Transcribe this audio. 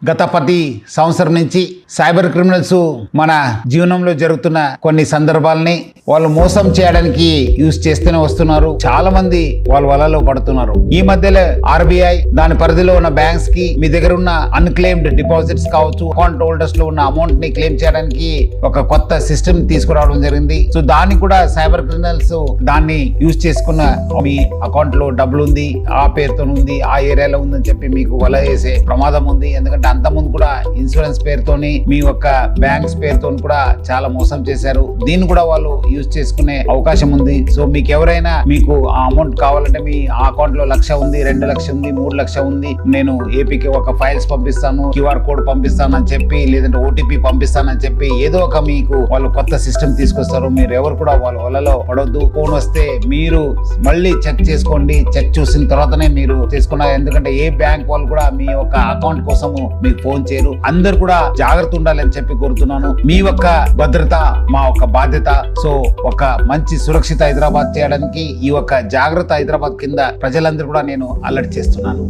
గత 10 సంవత్సరం నుంచి సైబర్ క్రిమినల్స్ మన జీవనంలో జరుగుతున్న కొన్ని సందర్భాలని వాళ్ళు మోసం చేయడానికి యూజ్ చేస్తూనే వస్తున్నారు. చాలా మంది వాళ్ళ వలలో పడుతున్నారు. ఈ మధ్యలో ఆర్బీఐ దాని పరిధిలో ఉన్న బ్యాంక్స్ కి మీ దగ్గర ఉన్న అన్క్లెయిమ్డ్ డిపాజిట్స్ కావచ్చు, అకౌంట్ హోల్డర్స్ లో ఉన్న అమౌంట్ ని క్లెయిమ్ చేయడానికి ఒక కొత్త సిస్టమ్ తీసుకురావడం జరిగింది. సో దాన్ని కూడా సైబర్ క్రిమినల్స్ దాన్ని యూజ్ చేసుకున్న మీ అకౌంట్ లో డబ్బులు ఉంది, ఆ పేరుతో ఉంది, ఆ ఏరియాలో ఉందని చెప్పి మీకు వల వేసే ప్రమాదం ఉంది. ఎందుకంటే అంత ముందు కూడా ఇన్సూరెన్స్ పేరుతోని మీ యొక్క బ్యాంక్స్ పేరుతో కూడా చాలా మోసం చేశారు. దీన్ని కూడా వాళ్ళు యూజ్ చేసుకునే అవకాశం ఉంది. సో మీకు ఎవరైనా మీకు ఆ అమౌంట్ కావాలంటే మీ అకౌంట్ లో 1,00,000 ఉంది, 2,00,000 ఉంది, 3,00,000 ఉంది, నేను ఏపీకి ఒక ఫైల్స్ పంపిస్తాను, క్యూఆర్ కోడ్ పంపిస్తాను అని చెప్పి, లేదంటే ఓటీపీ పంపిస్తానని చెప్పి ఏదో ఒక మీకు వాళ్ళు కొత్త సిస్టమ్ తీసుకొస్తారు. మీరు ఎవరు కూడా వాళ్ళ వలలో పడొద్దు. ఫోన్ వస్తే మీరు మళ్ళీ చెక్ చేసుకోండి. చెక్ చూసిన తర్వాతనే మీరు చేసుకున్నారు. ఎందుకంటే ఏ బ్యాంక్ వాళ్ళు కూడా మీ యొక్క అకౌంట్ కోసము మీకు ఫోన్ చేయరు. అందరు కూడా జాగ్రత్త ఉండాలని చెప్పి కోరుతున్నాను. మీ యొక్క భద్రత మా ఒక బాధ్యత. సో ఒక మంచి సురక్షిత హైదరాబాద్ చేయడానికి ఈ యొక్క జాగ్రత్త హైదరాబాద్ కింద ప్రజలందరూ కూడా నేను అలర్ట్ చేస్తున్నాను.